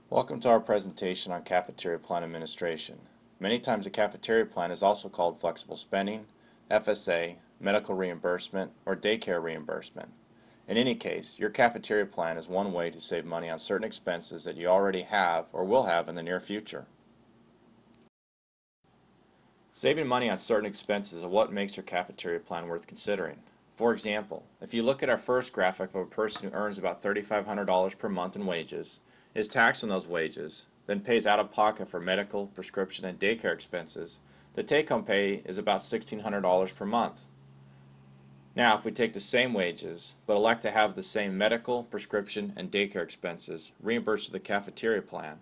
Welcome to our presentation on Cafeteria Plan Administration. Many times a cafeteria plan is also called flexible spending, FSA, medical reimbursement, or daycare reimbursement. In any case, your cafeteria plan is one way to save money on certain expenses that you already have or will have in the near future. Saving money on certain expenses is what makes your cafeteria plan worth considering. For example, if you look at our first graphic of a person who earns about $3,500 per month in wages, is taxed on those wages, then pays out of pocket for medical, prescription, and daycare expenses, the take-home pay is about $1,600 per month. Now, if we take the same wages, but elect to have the same medical, prescription, and daycare expenses reimbursed to the cafeteria plan,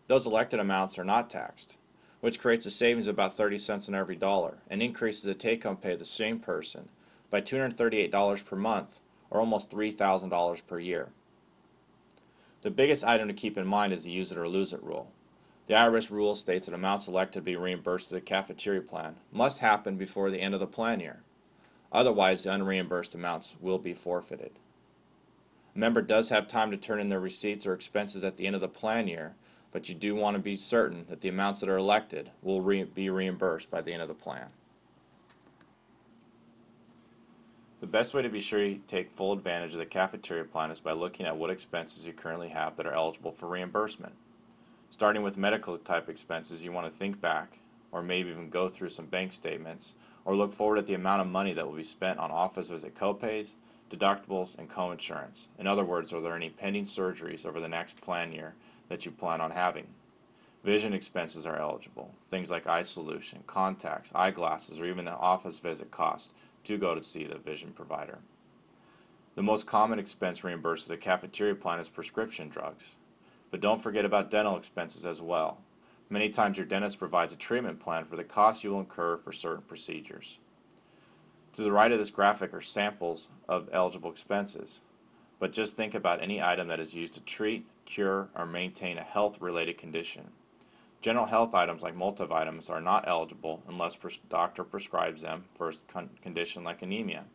those elected amounts are not taxed, which creates a savings of about 30 cents on every dollar and increases the take-home pay of the same person by $238 per month, or almost $3,000 per year. The biggest item to keep in mind is the use it or lose it rule. The IRS rule states that amounts elected to be reimbursed to the cafeteria plan must happen before the end of the plan year. Otherwise, the unreimbursed amounts will be forfeited. A member does have time to turn in their receipts or expenses at the end of the plan year, but you do want to be certain that the amounts that are elected will be reimbursed by the end of the plan. The best way to be sure you take full advantage of the cafeteria plan is by looking at what expenses you currently have that are eligible for reimbursement. Starting with medical type expenses, you want to think back, or maybe even go through some bank statements, or look forward at the amount of money that will be spent on office visit copays, deductibles, and co-insurance. In other words, are there any pending surgeries over the next plan year that you plan on having? Vision expenses are eligible, things like eye solution, contacts, eyeglasses, or even the office visit cost to go to see the vision provider. The most common expense reimbursed to the cafeteria plan is prescription drugs. But don't forget about dental expenses as well. Many times your dentist provides a treatment plan for the costs you will incur for certain procedures. To the right of this graphic are samples of eligible expenses. But just think about any item that is used to treat, cure, or maintain a health-related condition. General health items like multivitamins are not eligible unless doctor prescribes them for a condition like anemia.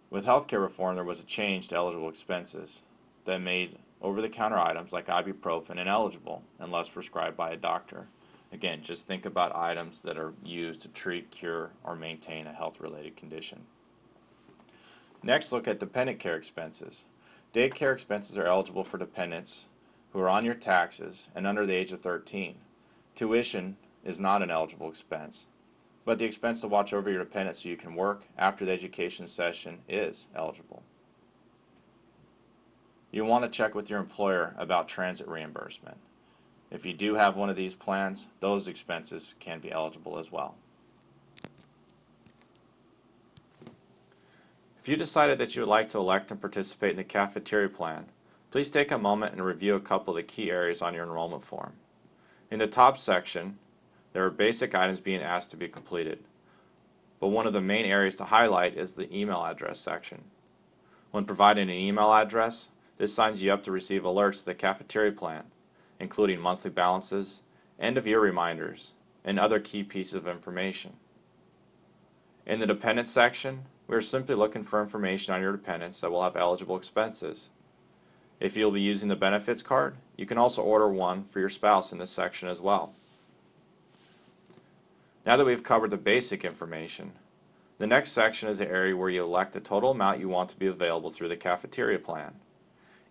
With healthcare reform, there was a change to eligible expenses that made over-the-counter items like ibuprofen ineligible unless prescribed by a doctor. Again, just think about items that are used to treat, cure, or maintain a health-related condition. Next, look at dependent care expenses. Daycare expenses are eligible for dependents who are on your taxes and under the age of 13. Tuition is not an eligible expense, but the expense to watch over your dependents so you can work after the education session is eligible. You want to check with your employer about transit reimbursement. If you do have one of these plans, those expenses can be eligible as well. If you decided that you would like to elect and participate in the cafeteria plan, please take a moment and review a couple of the key areas on your enrollment form. In the top section, there are basic items being asked to be completed, but one of the main areas to highlight is the email address section. When providing an email address, this signs you up to receive alerts to the cafeteria plan, including monthly balances, end-of-year reminders, and other key pieces of information. In the dependent section, we are simply looking for information on your dependents that will have eligible expenses. If you'll be using the benefits card, you can also order one for your spouse in this section as well. Now that we've covered the basic information, the next section is the area where you elect the total amount you want to be available through the cafeteria plan.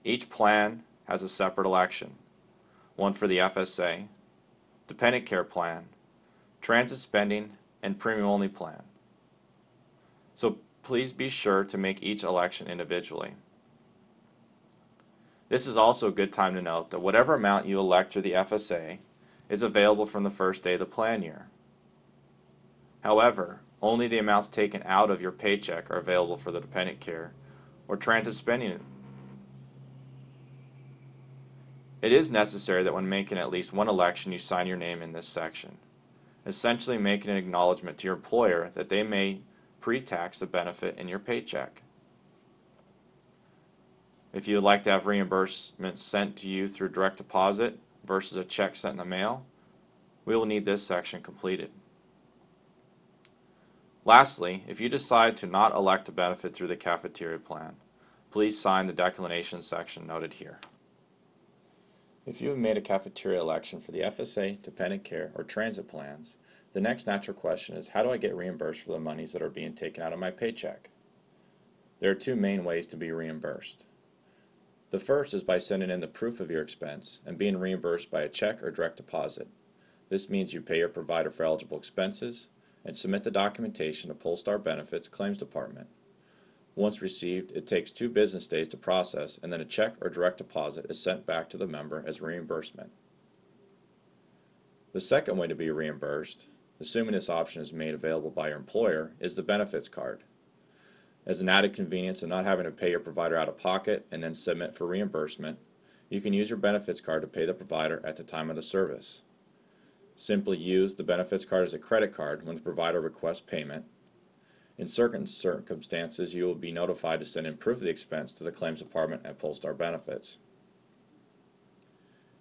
Each plan has a separate election, one for the FSA, dependent care plan, transit spending, and premium only plan. So please be sure to make each election individually. This is also a good time to note that whatever amount you elect through the FSA is available from the first day of the plan year. However, only the amounts taken out of your paycheck are available for the dependent care or transit spending. It is necessary that when making at least one election you sign your name in this section, essentially making an acknowledgement to your employer that they may pre-tax the benefit in your paycheck. If you would like to have reimbursement sent to you through direct deposit versus a check sent in the mail, we will need this section completed. Lastly, if you decide to not elect a benefit through the cafeteria plan, please sign the declination section noted here. If you have made a cafeteria election for the FSA, dependent care, or transit plans, the next natural question is, how do I get reimbursed for the monies that are being taken out of my paycheck? There are two main ways to be reimbursed. The first is by sending in the proof of your expense and being reimbursed by a check or direct deposit. This means you pay your provider for eligible expenses and submit the documentation to Polestar Benefits Claims Department. Once received, it takes 2 business days to process, and then a check or direct deposit is sent back to the member as reimbursement. The second way to be reimbursed, assuming this option is made available by your employer, is the benefits card. As an added convenience of not having to pay your provider out of pocket and then submit for reimbursement, you can use your benefits card to pay the provider at the time of the service. Simply use the benefits card as a credit card when the provider requests payment. In certain circumstances, you will be notified to send in proof of the expense to the claims department at Polestar Benefits.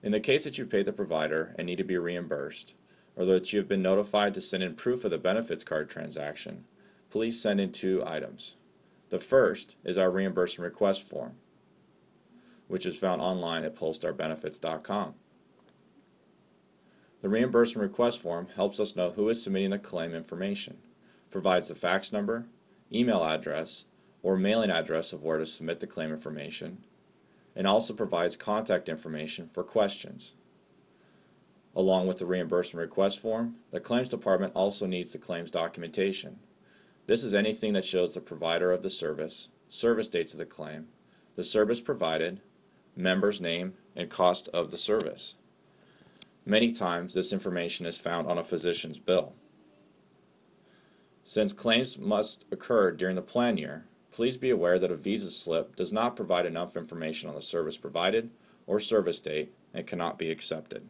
In the case that you paid the provider and need to be reimbursed, or that you have been notified to send in proof of the benefits card transaction, please send in 2 items. The first is our reimbursement request form, which is found online at polestarbenefits.com. The reimbursement request form helps us know who is submitting the claim information, provides the fax number, email address, or mailing address of where to submit the claim information, and also provides contact information for questions. Along with the reimbursement request form, the claims department also needs the claims documentation. This is anything that shows the provider of the service dates of the claim, the service provided, member's name, and cost of the service. Many times this information is found on a physician's bill. Since claims must occur during the plan year, please be aware that a visa slip does not provide enough information on the service provided or service date and cannot be accepted.